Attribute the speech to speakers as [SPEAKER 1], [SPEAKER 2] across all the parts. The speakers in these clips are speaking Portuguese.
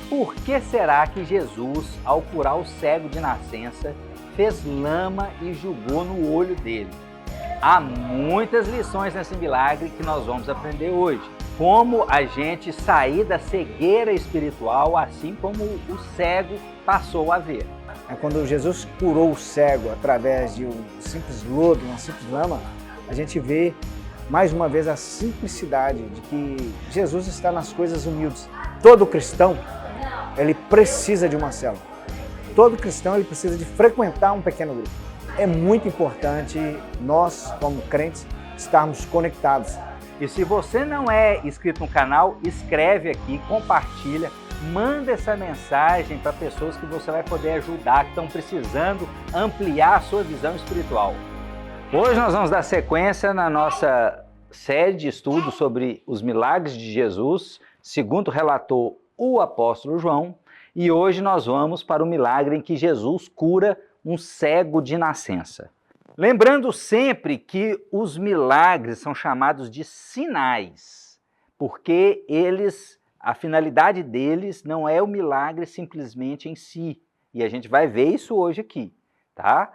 [SPEAKER 1] Por que será que Jesus, ao curar o cego de nascença, fez lama e jogou no olho dele? Há muitas lições nesse milagre que nós vamos aprender hoje. Como a gente sair da cegueira espiritual, assim como o cego passou a ver.
[SPEAKER 2] Quando Jesus curou o cego através de um simples lodo, uma simples lama, a gente vê mais uma vez a simplicidade de que Jesus está nas coisas humildes. Todo cristão, ele precisa de uma célula. Todo cristão, ele precisa de frequentar um pequeno grupo. É muito importante nós, como crentes, estarmos conectados.
[SPEAKER 1] E se você não é inscrito no canal, escreve aqui, compartilha, manda essa mensagem para pessoas que você vai poder ajudar, que estão precisando ampliar a sua visão espiritual. Hoje nós vamos dar sequência na nossa série de estudos sobre os milagres de Jesus, segundo relatou o apóstolo João, e hoje nós vamos para o milagre em que Jesus cura um cego de nascença. Lembrando sempre que os milagres são chamados de sinais, porque a finalidade deles não é o milagre simplesmente em si, e a gente vai ver isso hoje aqui, tá?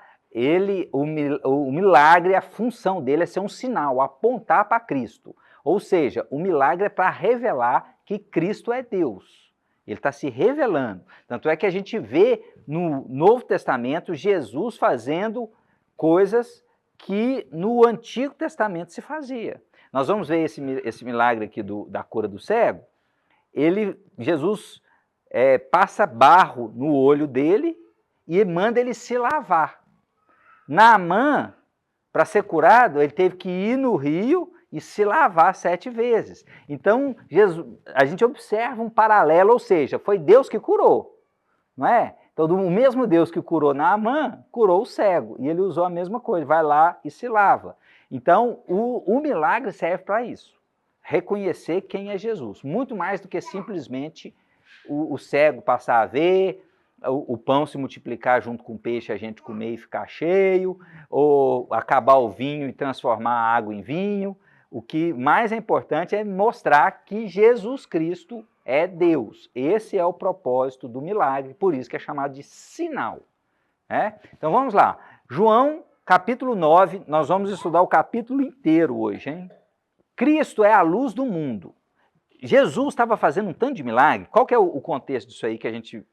[SPEAKER 1] O milagre, a função dele é ser um sinal, apontar para Cristo. Ou seja, o milagre é para revelar que Cristo é Deus. Ele está se revelando. Tanto é que a gente vê no Novo Testamento Jesus fazendo coisas que no Antigo Testamento se fazia. Nós vamos ver esse milagre aqui da cura do cego. Jesus passa barro no olho dele e manda ele se lavar. Naamã, para ser curado, ele teve que ir no rio e se lavar 7 vezes. Então, a gente observa um paralelo, ou seja, foi Deus que curou, não é? Então, o mesmo Deus que curou Naamã, curou o cego, e ele usou a mesma coisa, vai lá e se lava. Então, o milagre serve para isso, reconhecer quem é Jesus, muito mais do que simplesmente o cego passar a ver, o pão se multiplicar junto com o peixe, a gente comer e ficar cheio, ou acabar o vinho e transformar a água em vinho. O que mais é importante é mostrar que Jesus Cristo é Deus. Esse é o propósito do milagre, por isso que é chamado de sinal. Então vamos lá. João, capítulo 9, nós vamos estudar o capítulo inteiro hoje, hein? Cristo é a luz do mundo. Jesus estava fazendo um tanto de milagre. Qual que é o contexto disso aí que a gente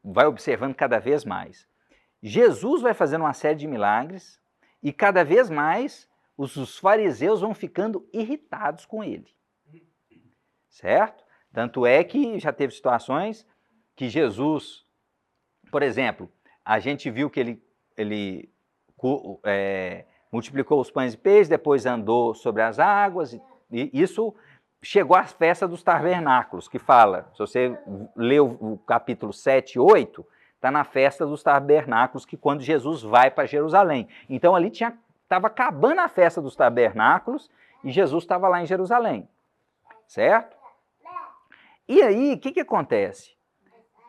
[SPEAKER 1] vai observando cada vez mais? Jesus vai fazendo uma série de milagres e cada vez mais os fariseus vão ficando irritados com ele, certo? Tanto é que já teve situações que Jesus, por exemplo, a gente viu que ele multiplicou os pães e peixes, depois andou sobre as águas, e isso chegou à festa dos tabernáculos, que fala, se você lê o capítulo 7 e 8, está na festa dos tabernáculos, que quando Jesus vai para Jerusalém. Então ali estava acabando a festa dos tabernáculos e Jesus estava lá em Jerusalém, certo? E aí, o que acontece?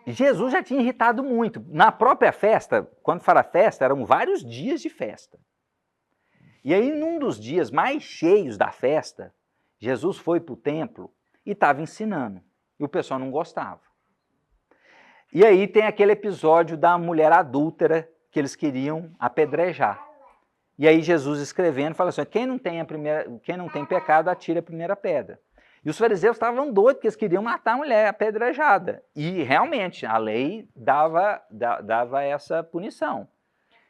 [SPEAKER 1] Jesus já tinha irritado muito. Na própria festa, quando fala festa, eram vários dias de festa. E aí, num dos dias mais cheios da festa, Jesus foi para o templo e estava ensinando. E o pessoal não gostava. E aí tem aquele episódio da mulher adúltera que eles queriam apedrejar. E aí Jesus escrevendo, fala assim, quem não tem pecado, atire a primeira pedra. E os fariseus estavam doidos, porque eles queriam matar a mulher apedrejada. E realmente, a lei dava essa punição.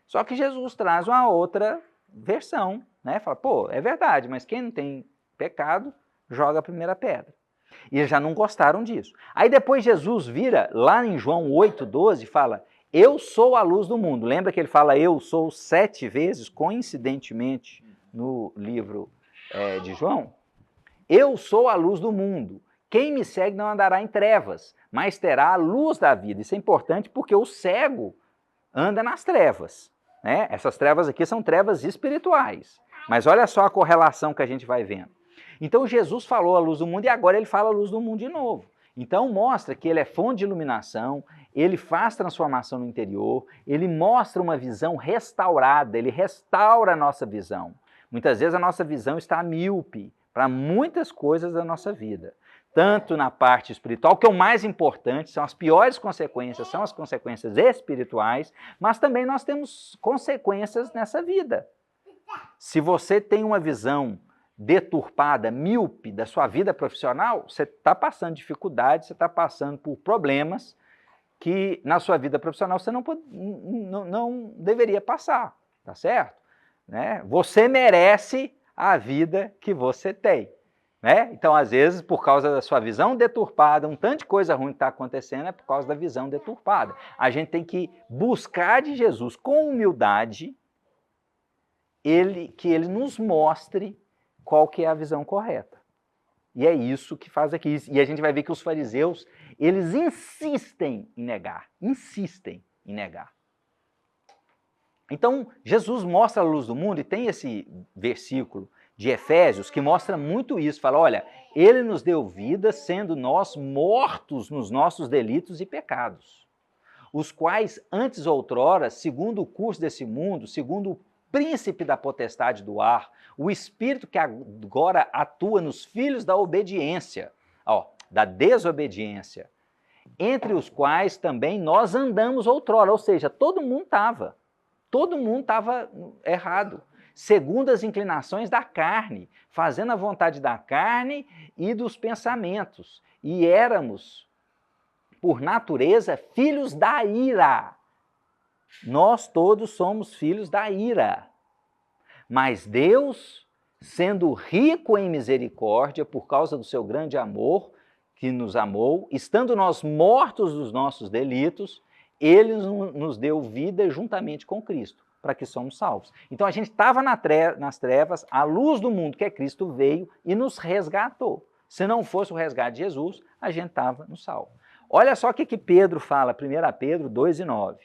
[SPEAKER 1] Só que Jesus traz uma outra versão, né? Fala, é verdade, mas quem não tem pecado, joga a primeira pedra. E eles já não gostaram disso. Aí depois Jesus vira, lá em João 8,12, fala, eu sou a luz do mundo. Lembra que ele fala, eu sou 7 vezes, coincidentemente, no livro de João? Eu sou a luz do mundo. Quem me segue não andará em trevas, mas terá a luz da vida. Isso é importante porque o cego anda nas trevas, né? Essas trevas aqui são trevas espirituais. Mas olha só a correlação que a gente vai vendo. Então Jesus falou a luz do mundo e agora ele fala a luz do mundo de novo. Então mostra que ele é fonte de iluminação, ele faz transformação no interior, ele mostra uma visão restaurada, ele restaura a nossa visão. Muitas vezes a nossa visão está míope para muitas coisas da nossa vida. tanto na parte espiritual, que é o mais importante, são as piores consequências, são as consequências espirituais, mas também nós temos consequências nessa vida. Se você tem uma visão deturpada, míope da sua vida profissional, você está passando dificuldade, você está passando por problemas que na sua vida profissional você não deveria passar, tá certo? Né? Você merece a vida que você tem. Né? Então, às vezes, por causa da sua visão deturpada, um tanto de coisa ruim que está acontecendo é por causa da visão deturpada. A gente tem que buscar de Jesus com humildade que ele nos mostre qual que é a visão correta. E é isso que faz aqui. E a gente vai ver que os fariseus, eles insistem em negar. Insistem em negar. Então, Jesus mostra a luz do mundo, e tem esse versículo de Efésios que mostra muito isso. Fala, olha, ele nos deu vida sendo nós mortos nos nossos delitos e pecados, os quais antes outrora, segundo o curso desse mundo, segundo o príncipe da potestade do ar, o espírito que agora atua nos filhos da obediência, da desobediência, entre os quais também nós andamos outrora, ou seja, todo mundo estava errado, segundo as inclinações da carne, fazendo a vontade da carne e dos pensamentos, e éramos, por natureza, filhos da ira. Nós todos somos filhos da ira. Mas Deus, sendo rico em misericórdia, por causa do seu grande amor, que nos amou, estando nós mortos dos nossos delitos, ele nos deu vida juntamente com Cristo, para que somos salvos. Então a gente estava nas trevas, a luz do mundo, que é Cristo, veio e nos resgatou. Se não fosse o resgate de Jesus, a gente estava no salvo. Olha só o que Pedro fala, 1 Pedro 2:9.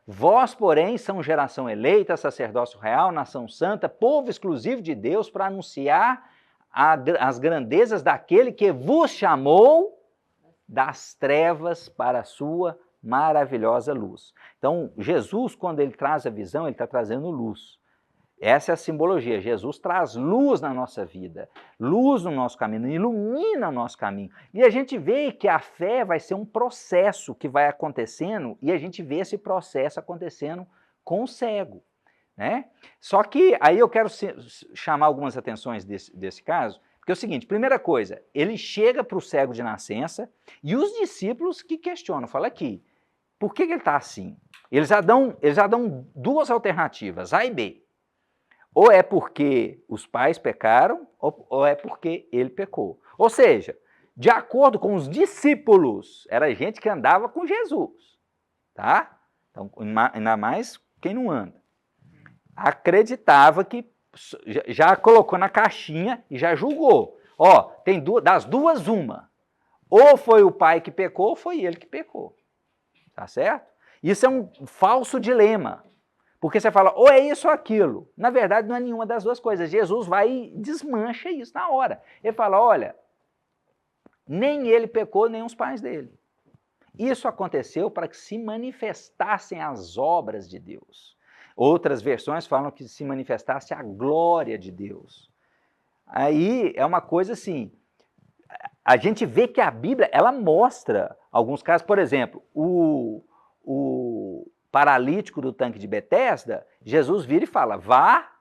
[SPEAKER 1] Vós, porém, são geração eleita, sacerdócio real, nação santa, povo exclusivo de Deus, para anunciar as grandezas daquele que vos chamou das trevas para a sua maravilhosa luz. Então, Jesus, quando ele traz a visão, ele está trazendo luz. Essa é a simbologia. Jesus traz luz na nossa vida, luz no nosso caminho, ilumina o nosso caminho. E a gente vê que a fé vai ser um processo que vai acontecendo, e a gente vê esse processo acontecendo com o cego. Né? Só que aí eu quero chamar algumas atenções desse caso, porque é o seguinte, primeira coisa, ele chega para o cego de nascença, e os discípulos que questionam, falam aqui, por que ele está assim? Eles já dão duas alternativas, A e B. Ou é porque os pais pecaram, ou é porque ele pecou. Ou seja, de acordo com os discípulos, era gente que andava com Jesus. Tá? Então, ainda mais quem não anda. Acreditava que já colocou na caixinha e já julgou. Tem das duas uma. Ou foi o pai que pecou, ou foi ele que pecou. Tá certo? Isso é um falso dilema. Porque você fala, ou é isso ou aquilo. Na verdade, não é nenhuma das duas coisas. Jesus vai e desmancha isso na hora. Ele fala, olha, nem ele pecou, nem os pais dele. Isso aconteceu para que se manifestassem as obras de Deus. Outras versões falam que se manifestasse a glória de Deus. Aí é uma coisa assim, a gente vê que a Bíblia, ela mostra alguns casos, por exemplo, o paralítico do tanque de Betesda, Jesus vira e fala, vá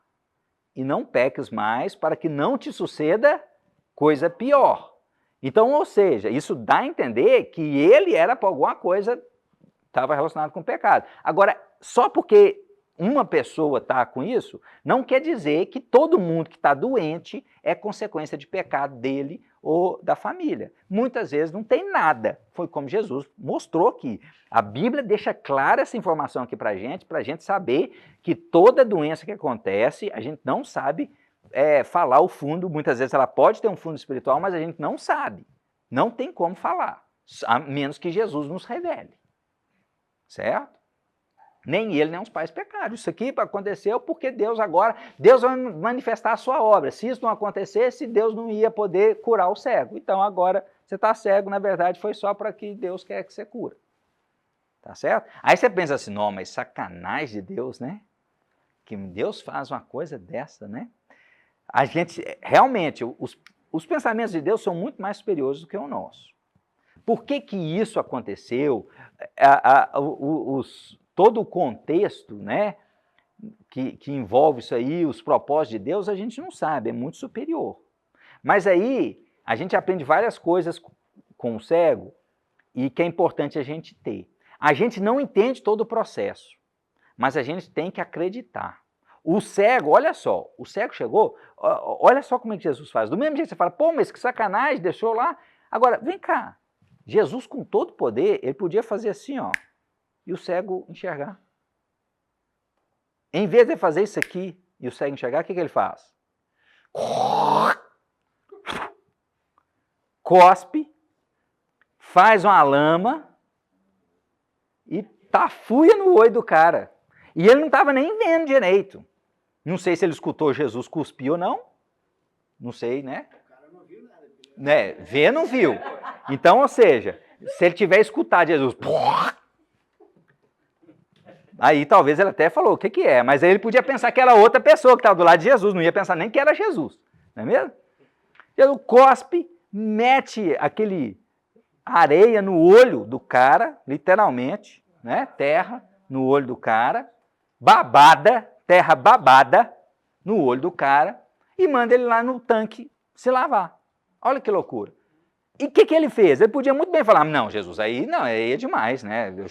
[SPEAKER 1] e não peques mais, para que não te suceda coisa pior. Então, ou seja, isso dá a entender que ele era por alguma coisa, estava relacionado com o pecado. Agora, só porque uma pessoa está com isso, não quer dizer que todo mundo que está doente é consequência de pecado dele ou da família. Muitas vezes não tem nada. Foi como Jesus mostrou aqui. A Bíblia deixa clara essa informação aqui para a gente saber que toda doença que acontece, a gente não sabe falar o fundo. Muitas vezes ela pode ter um fundo espiritual, mas a gente não sabe. Não tem como falar, a menos que Jesus nos revele. Certo? Nem ele, nem os pais pecaram. Isso aqui aconteceu porque Deus vai manifestar a sua obra. Se isso não acontecesse, Deus não ia poder curar o cego. Então agora você está cego, na verdade foi só para que Deus quer que você cura. Tá certo? Aí você pensa assim, não, mas sacanagem de Deus, né? Que Deus faz uma coisa dessa, né? A gente, realmente, os pensamentos de Deus são muito mais superiores do que o nosso. Por que que isso aconteceu? Todo o contexto, né, que envolve isso aí, os propósitos de Deus, a gente não sabe, é muito superior. Mas aí, a gente aprende várias coisas com o cego e que é importante a gente ter. A gente não entende todo o processo, mas a gente tem que acreditar. O cego, olha só, o cego chegou, olha só como é que Jesus faz. Do mesmo jeito que você fala, pô, mas que sacanagem, deixou lá. Agora, vem cá, Jesus com todo o poder, ele podia fazer assim, ó, e o cego enxergar. Em vez de fazer isso aqui e o cego enxergar, o que ele faz? Cospe, faz uma lama e tafuia no olho do cara. E ele não estava nem vendo direito. Não sei se ele escutou Jesus cuspir ou não. Não sei, né? O cara não viu nada. Né? Ver não viu. Então, ou seja, se ele tiver escutado Jesus, aí talvez ele até falou, o que que é? Mas aí ele podia pensar que era outra pessoa que estava do lado de Jesus, não ia pensar nem que era Jesus. Não é mesmo? Jesus cospe, mete aquele areia no olho do cara, literalmente, né? Terra no olho do cara, babada, terra babada no olho do cara e manda ele lá no tanque se lavar. Olha que loucura. E o que que ele fez? Ele podia muito bem falar, não, Jesus, aí não, aí é demais, né? Eu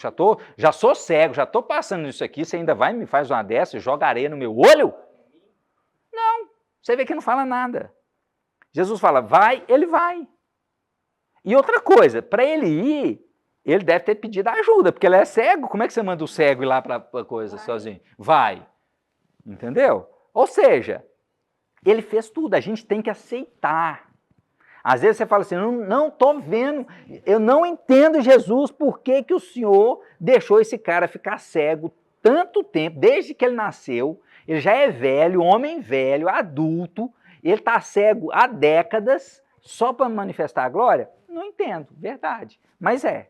[SPEAKER 1] já sou cego, já estou passando nisso aqui, você ainda vai e me faz uma dessa e joga areia no meu olho? Não, você vê que não fala nada. Jesus fala, vai, ele vai. E outra coisa, para ele ir, ele deve ter pedido ajuda, porque ele é cego. Como é que você manda o cego ir lá para a coisa sozinho? Vai. Entendeu? Ou seja, ele fez tudo, a gente tem que aceitar. Às vezes você fala assim, não estou vendo, eu não entendo, Jesus, por que que o Senhor deixou esse cara ficar cego tanto tempo, desde que ele nasceu, ele já é velho, homem velho, adulto, ele está cego há décadas, só para manifestar a glória? Não entendo, verdade, mas é.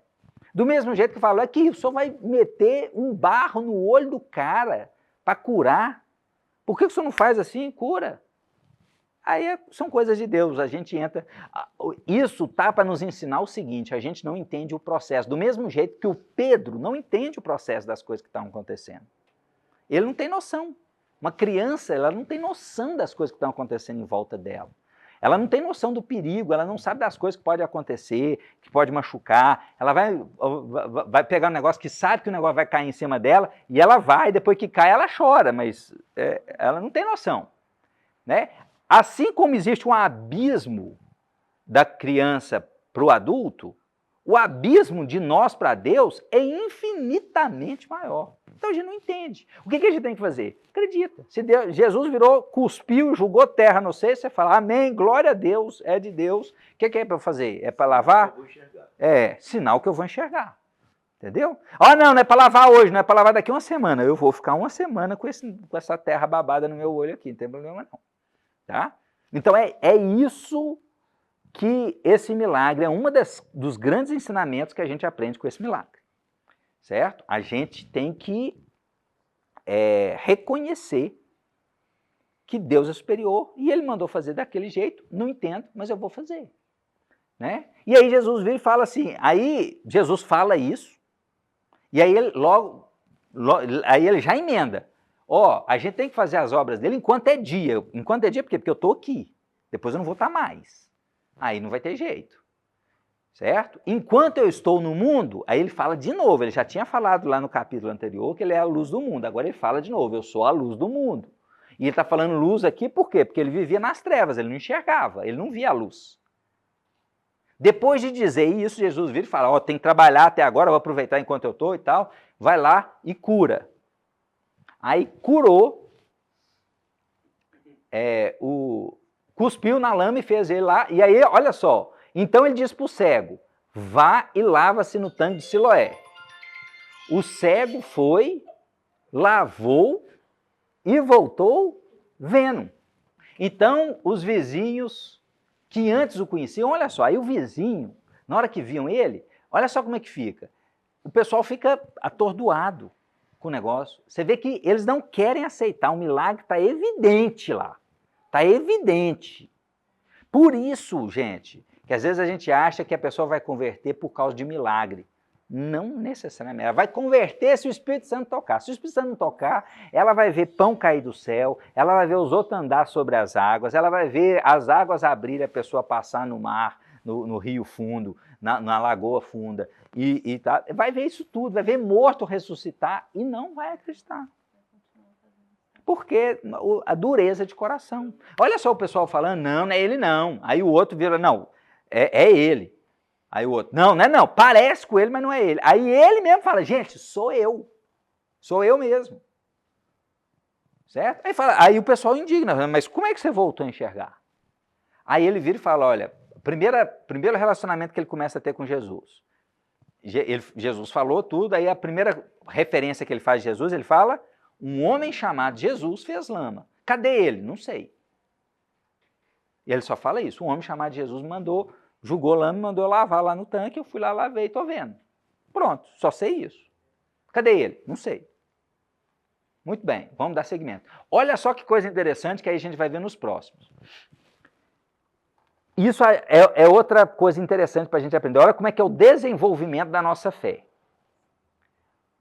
[SPEAKER 1] Do mesmo jeito que eu falo, aqui, o Senhor vai meter um barro no olho do cara para curar. Por que o Senhor não faz assim? Cura. Aí são coisas de Deus, a gente entra... Isso tá para nos ensinar o seguinte, a gente não entende o processo, do mesmo jeito que o Pedro não entende o processo das coisas que estão acontecendo. Ele não tem noção. Uma criança, ela não tem noção das coisas que estão acontecendo em volta dela. Ela não tem noção do perigo, ela não sabe das coisas que podem acontecer, que pode machucar. Ela vai pegar um negócio que sabe que o negócio vai cair em cima dela, e ela vai, depois que cai, ela chora, mas ela não tem noção. Né? Assim como existe um abismo da criança para o adulto, o abismo de nós para Deus é infinitamente maior. Então a gente não entende. O que a gente tem que fazer? Acredita. Se Deus, Jesus virou, cuspiu, jogou terra no seio, você fala, amém, glória a Deus, é de Deus. O que é para eu fazer? É para lavar? É, sinal que eu vou enxergar. Entendeu? Não é para lavar hoje, não é para lavar daqui uma semana. Eu vou ficar uma semana com essa terra babada no meu olho aqui, não tem problema não. Tá? Então é isso que esse milagre é um dos grandes ensinamentos que a gente aprende com esse milagre. Certo? A gente tem que reconhecer que Deus é superior e ele mandou fazer daquele jeito, não entendo, mas eu vou fazer. Né? E aí Jesus vem e fala assim, aí Jesus fala isso, e aí ele aí ele já emenda. A gente tem que fazer as obras dele enquanto é dia. Enquanto é dia, por quê? Porque eu estou aqui. Depois eu não vou estar mais. Aí não vai ter jeito. Certo? Enquanto eu estou no mundo, aí ele fala de novo. Ele já tinha falado lá no capítulo anterior que ele é a luz do mundo. Agora ele fala de novo, eu sou a luz do mundo. E ele está falando luz aqui por quê? Porque ele vivia nas trevas, ele não enxergava, ele não via a luz. Depois de dizer isso, Jesus vira e fala, tem que trabalhar até agora, vou aproveitar enquanto eu estou e tal. Vai lá e cura. Aí curou, cuspiu na lama e fez ele lá. E aí, olha só, então ele diz para o cego, vá e lava-se no tanque de Siloé. O cego foi, lavou e voltou vendo. Então, os vizinhos que antes o conheciam, olha só, aí o vizinho, na hora que viam ele, olha só como é que fica. O pessoal fica atordoado com o negócio. Você vê que eles não querem aceitar, o milagre está evidente lá. Está evidente. Por isso, gente, que às vezes a gente acha que a pessoa vai converter por causa de milagre. Não necessariamente. Ela vai converter se o Espírito Santo tocar. Se o Espírito Santo não tocar, ela vai ver pão cair do céu, ela vai ver os outros andar sobre as águas, ela vai ver as águas abrir, a pessoa passar no mar, no rio fundo, na lagoa funda, e tá, vai ver isso tudo, vai ver morto ressuscitar e não vai acreditar. Porque a dureza de coração. Olha só o pessoal falando, não é ele não. Aí o outro vira, não, é ele. Aí o outro, não é não, parece com ele, mas não é ele. Aí ele mesmo fala, gente, sou eu mesmo. Certo? Aí o pessoal indigna, mas como é que você voltou a enxergar? Aí ele vira e fala, olha, primeiro relacionamento que ele começa a ter com Jesus. Jesus falou tudo, aí a primeira referência que ele faz de Jesus, ele fala, um homem chamado Jesus fez lama. Cadê ele? Não sei. E ele só fala isso, um homem chamado Jesus jogou lama e mandou eu lavar lá no tanque, eu fui lá, lavei e estou vendo. Pronto, só sei isso. Cadê ele? Não sei. Muito bem, vamos dar seguimento. Olha só que coisa interessante que aí a gente vai ver nos próximos. Isso é outra coisa interessante para a gente aprender. Olha como é que é o desenvolvimento da nossa fé.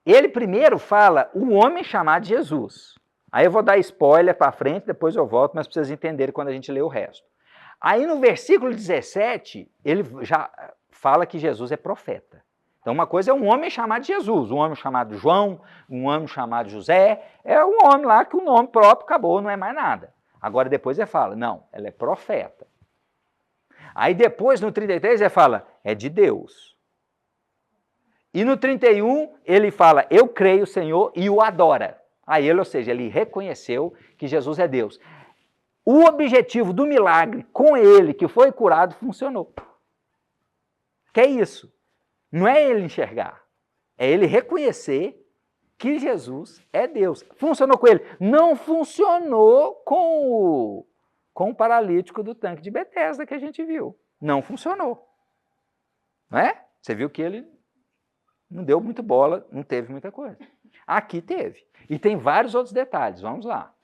[SPEAKER 1] Ele primeiro fala um homem chamado Jesus. Aí eu vou dar spoiler para frente, depois eu volto, mas para vocês entenderem quando a gente lê o resto. Aí no versículo 17, ele já fala que Jesus é profeta. Então uma coisa é um homem chamado Jesus, um homem chamado João, um homem chamado José, é um homem lá que o nome próprio acabou, não é mais nada. Agora depois ele fala, não, ela é profeta. Aí depois no 33 ele fala, é de Deus. E no 31 ele fala, eu creio, Senhor, e o adora. Aí ele, ou seja, ele reconheceu que Jesus é Deus. O objetivo do milagre com ele, que foi curado, funcionou. Que é isso? Não é ele enxergar, é ele reconhecer que Jesus é Deus. Funcionou com ele. Não funcionou com o paralítico do tanque de Betesda que a gente viu. Não funcionou. Não é? Você viu que ele não deu muito bola, não teve muita coisa. Aqui teve. E tem vários outros detalhes, vamos lá.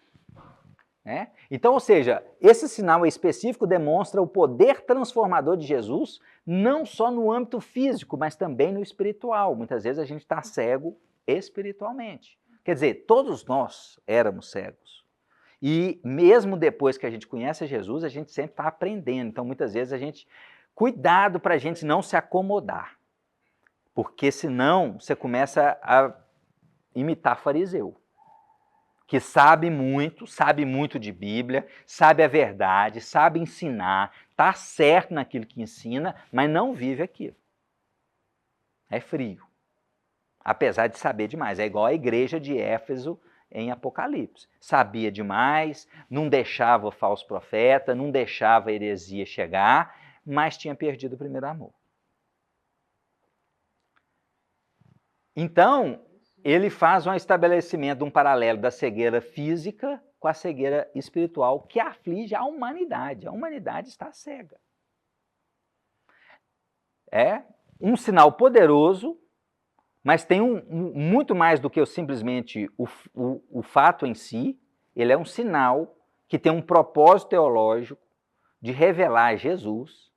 [SPEAKER 1] Então, ou seja, esse sinal específico demonstra o poder transformador de Jesus, não só no âmbito físico, mas também no espiritual. Muitas vezes a gente está cego espiritualmente. Quer dizer, todos nós éramos cegos. E mesmo depois que a gente conhece Jesus, a gente sempre está aprendendo. Então, muitas vezes a gente... Cuidado para a gente não se acomodar. Porque senão você começa a imitar fariseu. Que sabe muito de Bíblia, sabe a verdade, sabe ensinar, está certo naquilo que ensina, mas não vive aquilo. É frio. Apesar de saber demais. É igual a igreja de Éfeso em Apocalipse. Sabia demais, não deixava o falso profeta, não deixava a heresia chegar, mas tinha perdido o primeiro amor. Então, ele faz um estabelecimento de um paralelo da cegueira física com a cegueira espiritual que aflige a humanidade. A humanidade está cega. É um sinal poderoso, mas tem muito mais do que simplesmente o fato em si. Ele é um sinal que tem um propósito teológico de revelar Jesus,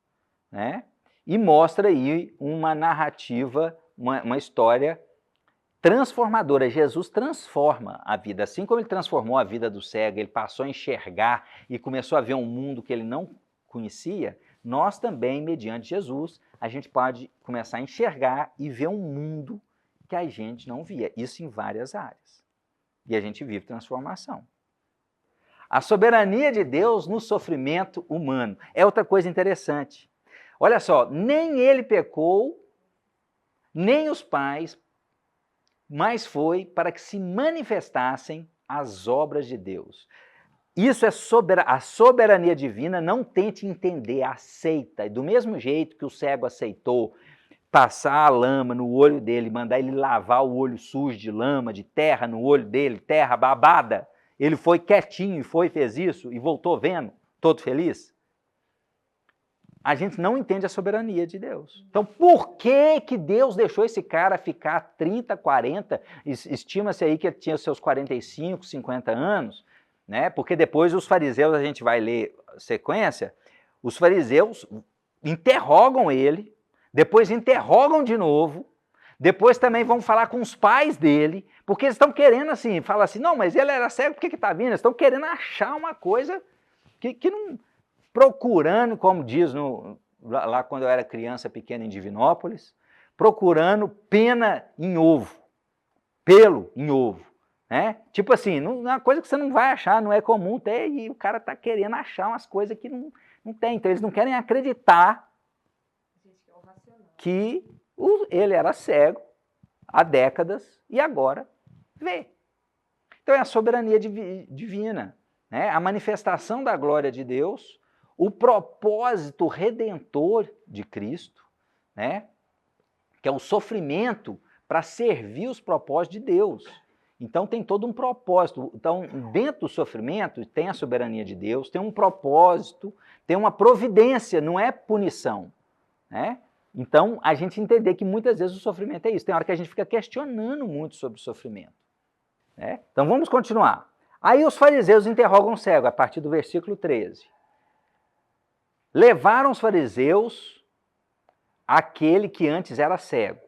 [SPEAKER 1] né? E mostra aí uma narrativa, uma história transformadora. Jesus transforma a vida. Assim como ele transformou a vida do cego, ele passou a enxergar e começou a ver um mundo que ele não conhecia, nós também, mediante Jesus, a gente pode começar a enxergar e ver um mundo que a gente não via. Isso em várias áreas. E a gente vive transformação. A soberania de Deus no sofrimento humano é outra coisa interessante. Olha só, nem ele pecou, nem os pais, mas foi para que se manifestassem as obras de Deus. Isso é a soberania divina, não tente entender, aceita. E do mesmo jeito que o cego aceitou passar a lama no olho dele, mandar ele lavar o olho sujo de lama, de terra no olho dele, terra babada, ele foi quietinho e fez isso e voltou vendo, todo feliz. A gente não entende a soberania de Deus. Então, por que Deus deixou esse cara ficar 30, 40, estima-se aí que ele tinha seus 45, 50 anos, né? Porque depois os fariseus, a gente vai ler sequência, os fariseus interrogam ele, depois interrogam de novo, depois também vão falar com os pais dele, porque eles estão querendo assim, falar assim, não, mas ele era cego, por que está vindo? Eles estão querendo achar uma coisa que não... Procurando, como diz lá quando eu era criança pequena em Divinópolis, procurando pena em ovo, pelo em ovo. Né? Tipo assim, não é uma coisa que você não vai achar, não é comum ter, e o cara está querendo achar umas coisas que não tem. Então eles não querem acreditar que ele era cego há décadas e agora vê. Então é a soberania divina, né? A manifestação da glória de Deus, o propósito redentor de Cristo, né? Que é o sofrimento para servir os propósitos de Deus. Então tem todo um propósito. Então, dentro do sofrimento, tem a soberania de Deus, tem um propósito, tem uma providência, não é punição, né? Então, a gente entender que muitas vezes o sofrimento é isso. Tem hora que a gente fica questionando muito sobre o sofrimento, né? Então, vamos continuar. Aí os fariseus interrogam o cego, a partir do versículo 13. Levaram os fariseus aquele que antes era cego.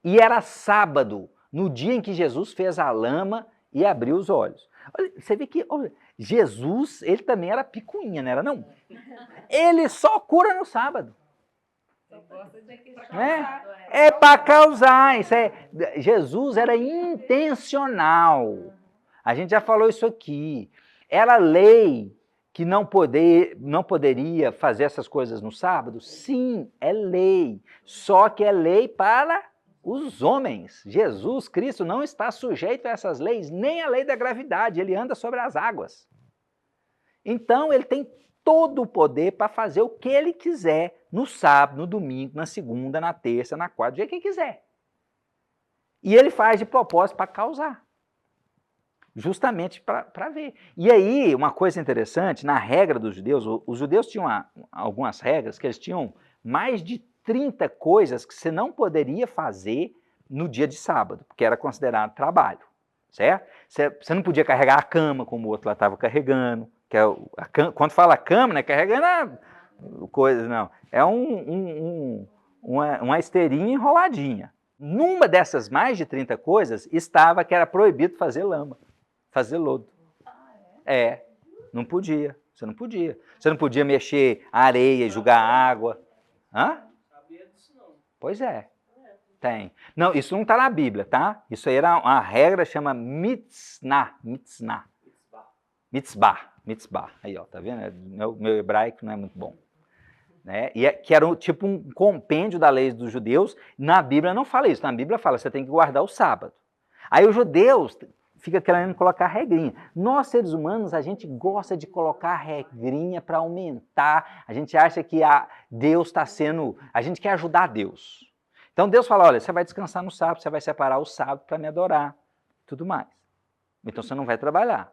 [SPEAKER 1] E era sábado, no dia em que Jesus fez a lama e abriu os olhos. Você vê que Jesus, ele também era picuinha, não era não? Ele só cura no sábado. É para causar. Jesus era intencional. A gente já falou isso aqui. Era lei que não poderia fazer essas coisas no sábado? Sim, é lei. Só que é lei para os homens. Jesus Cristo não está sujeito a essas leis, nem a lei da gravidade. Ele anda sobre as águas. Então, ele tem todo o poder para fazer o que ele quiser no sábado, no domingo, na segunda, na terça, na quarta, do jeito que ele quiser. E ele faz de propósito para causar. Justamente para ver. E aí, uma coisa interessante, na regra dos judeus, os judeus tinham algumas regras que eles tinham mais de 30 coisas que você não poderia fazer no dia de sábado, porque era considerado trabalho, certo? Você não podia carregar a cama como o outro lá estava carregando, que é quando fala cama, não é carregando coisa, não. É uma esteirinha enroladinha. Numa dessas mais de 30 coisas, estava que era proibido fazer lama. Fazer lodo. Não podia. Você não podia. Você não podia mexer a areia e jogar água. Hã? Pois é. Tem. Não, isso não está na Bíblia, tá? Isso aí era uma regra, chama mitzvah. Mitzvah. Aí, ó, tá vendo? Meu hebraico não é muito bom. Né? Que era tipo um compêndio da lei dos judeus. Na Bíblia não fala isso. Na Bíblia fala, você tem que guardar o sábado. Aí os judeus fica querendo colocar regrinha. Nós, seres humanos, a gente gosta de colocar regrinha para aumentar. A gente acha que Deus está sendo... A gente quer ajudar Deus. Então Deus fala, olha, você vai descansar no sábado, você vai separar o sábado para me adorar. Tudo mais. Então você não vai trabalhar.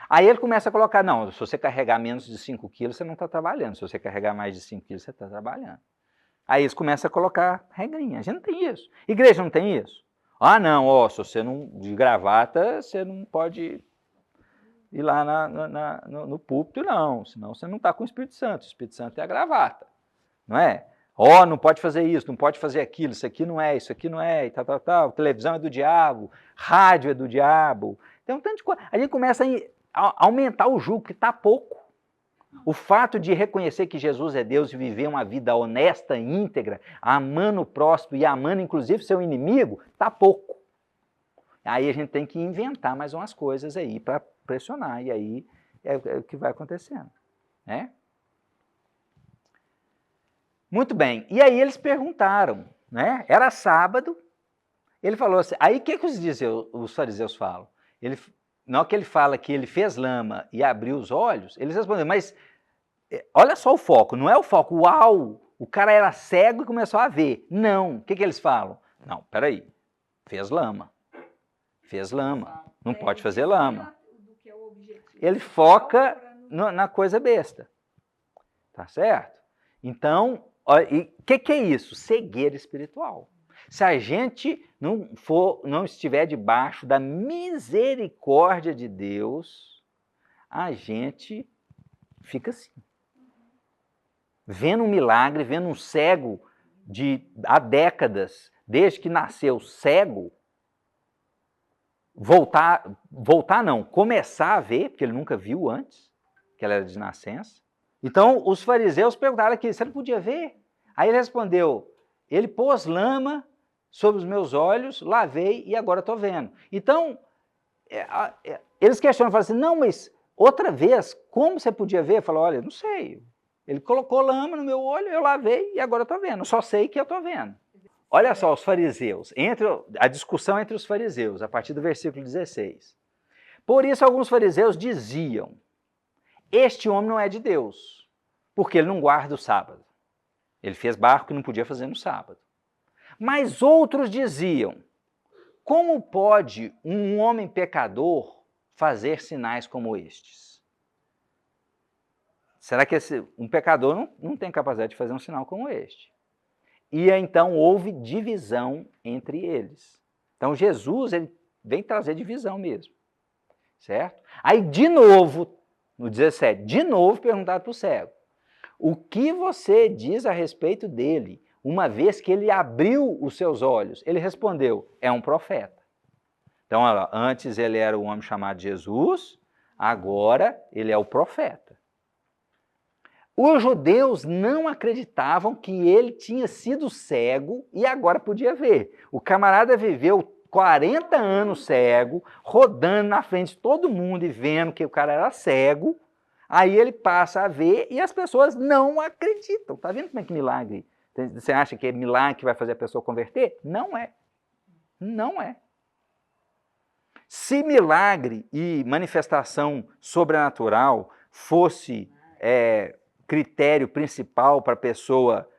[SPEAKER 1] Aí ele começa a colocar, não, se você carregar menos de 5 quilos, você não está trabalhando. Se você carregar mais de 5 quilos, você está trabalhando. Aí eles começam a colocar regrinha. A gente não tem isso. Igreja não tem isso. Ah, não, se você não, de gravata, você não pode ir lá no púlpito, não. Senão você não está com o Espírito Santo. O Espírito Santo é a gravata, não é? Não pode fazer isso, não pode fazer aquilo, isso aqui não é, e tal. Televisão é do diabo, rádio é do diabo. Então, tanto de coisa. A gente começa a aumentar o jugo, que está pouco. O fato de reconhecer que Jesus é Deus e viver uma vida honesta, íntegra, amando o próximo e amando inclusive seu inimigo, está pouco. Aí a gente tem que inventar mais umas coisas aí para pressionar, e aí é o que vai acontecendo, né? Muito bem, e aí eles perguntaram, né? Era sábado, ele falou assim, aí o que os fariseus falam? Na hora que ele fala que ele fez lama e abriu os olhos, eles responderam, mas olha só o foco, não é o foco, uau, o cara era cego e começou a ver. Não, o que eles falam? Não, peraí, fez lama, não pode fazer lama. Ele foca na coisa besta, tá certo? Então, o que é isso? Cegueira espiritual. Se a gente não estiver debaixo da misericórdia de Deus, a gente fica assim. vendo um milagre, vendo um cego há décadas, desde que nasceu cego, começar a ver, porque ele nunca viu antes, que ela era de nascença. Então, os fariseus perguntaram aqui, você não podia ver? Aí ele respondeu, ele pôs lama sobre os meus olhos, lavei e agora estou vendo. Então, eles questionam, falam assim, não, mas outra vez, como você podia ver? Eu falo, olha, não sei, ele colocou lama no meu olho, eu lavei e agora estou vendo, só sei que eu estou vendo. Olha só, os fariseus, a discussão entre os fariseus, a partir do versículo 16. Por isso, alguns fariseus diziam, este homem não é de Deus, porque ele não guarda o sábado. Ele fez barco que não podia fazer no sábado. Mas outros diziam, como pode um homem pecador fazer sinais como estes? Será que um pecador não tem capacidade de fazer um sinal como este? E então houve divisão entre eles. Então Jesus ele vem trazer divisão mesmo, certo? Aí de novo, no 17, de novo perguntaram para o cego, o que você diz a respeito dele, uma vez que ele abriu os seus olhos? Ele respondeu, é um profeta. Então, olha, antes ele era o homem chamado Jesus, agora ele é o profeta. Os judeus não acreditavam que ele tinha sido cego e agora podia ver. O camarada viveu 40 anos cego, rodando na frente de todo mundo e vendo que o cara era cego. Aí ele passa a ver e as pessoas não acreditam. Tá vendo como é que milagre? Você acha que é milagre que vai fazer a pessoa converter? Não é. Não é. Se milagre e manifestação sobrenatural fosse critério principal para a pessoa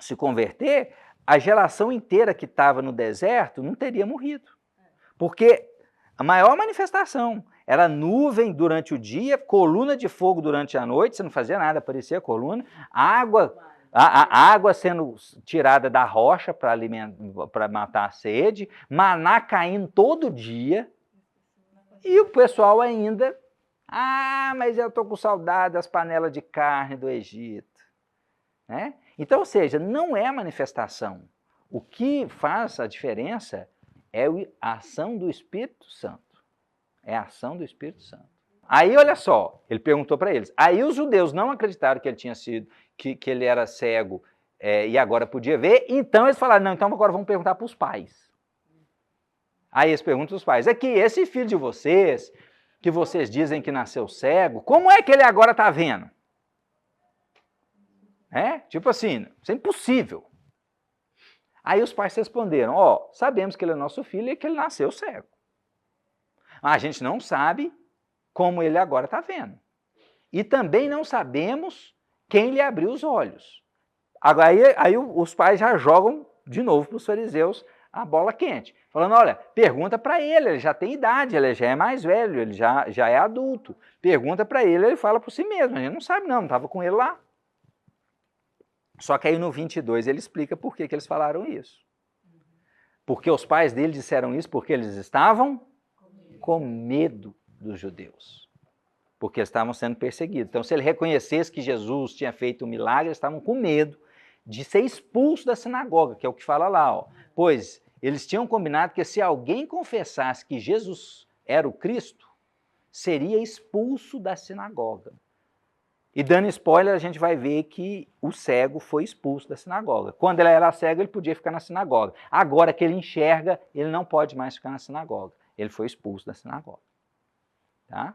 [SPEAKER 1] se converter, a geração inteira que estava no deserto não teria morrido. Porque a maior manifestação era nuvem durante o dia, coluna de fogo durante a noite, você não fazia nada, aparecia a coluna, a água sendo tirada da rocha para matar a sede, maná caindo todo dia, e o pessoal ainda, mas eu estou com saudade das panelas de carne do Egito. Né? Então, ou seja, não é a manifestação. O que faz a diferença é a ação do Espírito Santo. É a ação do Espírito Santo. Aí, olha só, ele perguntou para eles. Aí os judeus não acreditaram que ele tinha sido, que ele era cego e agora podia ver. Então eles falaram, não, então agora vamos perguntar para os pais. Aí eles perguntam para os pais, é que esse filho de vocês, que vocês dizem que nasceu cego, como é que ele agora está vendo? Tipo assim, isso é impossível. Aí os pais responderam, sabemos que ele é nosso filho e que ele nasceu cego. Mas a gente não sabe como ele agora está vendo. E também não sabemos quem lhe abriu os olhos. Aí os pais já jogam de novo para os fariseus a bola quente. Falando, olha, pergunta para ele já tem idade, ele já é mais velho, ele já é adulto. Pergunta para ele fala por si mesmo, a gente não sabe não estava com ele lá. Só que aí no 22 ele explica por que eles falaram isso. Porque os pais dele disseram isso porque eles estavam com medo dos judeus. Porque estavam sendo perseguidos. Então, se ele reconhecesse que Jesus tinha feito um milagre, eles estavam com medo de ser expulso da sinagoga, que é o que fala lá. Pois eles tinham combinado que se alguém confessasse que Jesus era o Cristo, seria expulso da sinagoga. E dando spoiler, a gente vai ver que o cego foi expulso da sinagoga. Quando ele era cego, ele podia ficar na sinagoga. Agora que ele enxerga, ele não pode mais ficar na sinagoga. Ele foi expulso da sinagoga. Tá?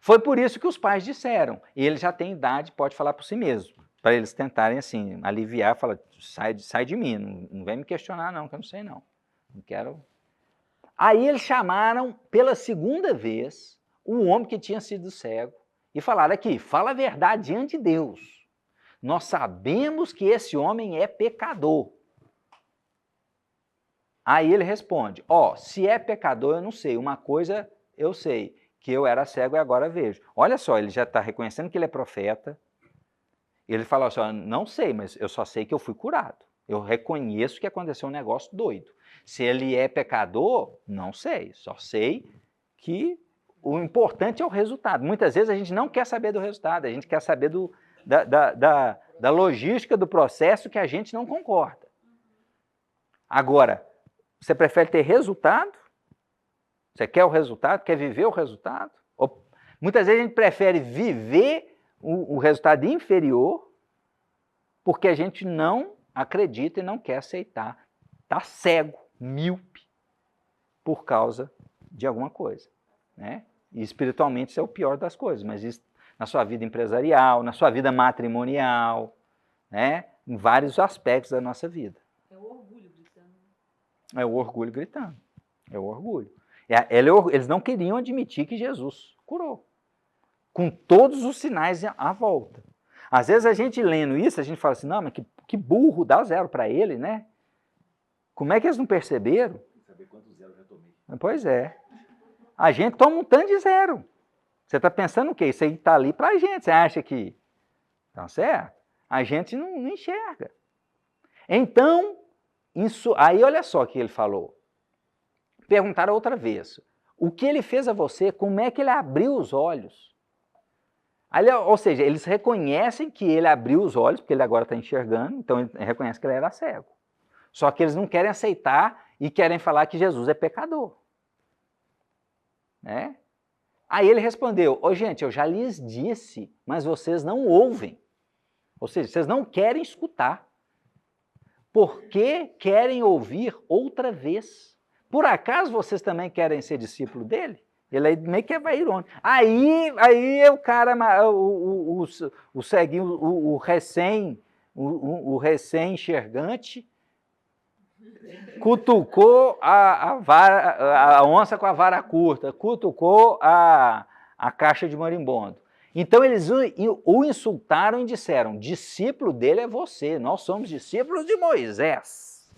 [SPEAKER 1] Foi por isso que os pais disseram, ele já tem idade, pode falar por si mesmo. Para eles tentarem, assim, aliviar, falar, sai de mim, não vem me questionar não, que eu não sei não. Não quero... Aí eles chamaram, pela segunda vez, o homem que tinha sido cego, e falaram aqui, fala a verdade diante de Deus. Nós sabemos que esse homem é pecador. Aí ele responde, se é pecador eu não sei, uma coisa eu sei, que eu era cego e agora vejo. Olha só, ele já está reconhecendo que ele é profeta. Ele fala assim, não sei, mas eu só sei que eu fui curado. Eu reconheço que aconteceu um negócio doido. Se ele é pecador, não sei, só sei que o importante é o resultado. Muitas vezes a gente não quer saber do resultado, a gente quer saber da logística do processo que a gente não concorda. Agora, você prefere ter resultado? Você quer o resultado? Quer viver o resultado? Ou, muitas vezes a gente prefere viver o resultado inferior porque a gente não acredita e não quer aceitar. Está cego, míope, por causa de alguma coisa, né? E espiritualmente isso é o pior das coisas, mas isso na sua vida empresarial, na sua vida matrimonial, né? Em vários aspectos da nossa vida.
[SPEAKER 3] É o orgulho gritando.
[SPEAKER 1] É o orgulho gritando. É o orgulho. Eles não queriam admitir que Jesus curou, com todos os sinais à volta. Às vezes a gente lendo isso, a gente fala assim, não, mas que burro, dá 0 para ele, né? Como é que eles não perceberam?
[SPEAKER 4] Tem que saber quantos zeros eu já tomei.
[SPEAKER 1] Pois é. A gente toma um tanto de 0. Você está pensando o quê? Isso aí está ali para a gente. Você acha que tá certo? A gente não enxerga. Então, aí olha só o que ele falou. Perguntaram outra vez. O que ele fez a você? Como é que ele abriu os olhos? Aí, ou seja, eles reconhecem que ele abriu os olhos, porque ele agora está enxergando, então ele reconhece que ele era cego. Só que eles não querem aceitar e querem falar que Jesus é pecador. Né? Aí ele respondeu, gente, eu já lhes disse, mas vocês não ouvem. Ou seja, vocês não querem escutar. Por que querem ouvir outra vez? Por acaso vocês também querem ser discípulo dele? Ele aí meio que vai irônico. Aí o cara, o ceguinho, o recém-enxergante, cutucou a onça com a vara curta, cutucou a caixa de marimbondo. Então eles o insultaram e disseram, discípulo dele é você, nós somos discípulos de Moisés.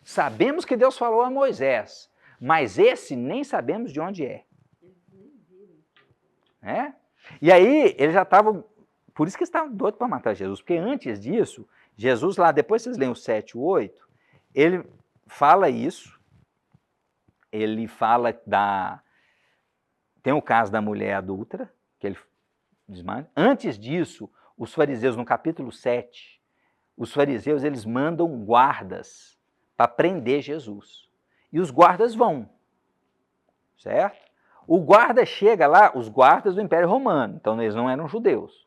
[SPEAKER 1] Sabemos que Deus falou a Moisés, mas esse nem sabemos de onde é. E aí eles já estavam, por isso que eles estavam doidos para matar Jesus, porque antes disso, Jesus lá, depois vocês leem o 7 e o 8, ele fala isso, ele fala tem o caso da mulher adúltera, que ele desmanda. Antes disso, os fariseus, no capítulo 7, os fariseus eles mandam guardas para prender Jesus. E os guardas vão, certo? O guarda chega lá, os guardas do Império Romano, então eles não eram judeus.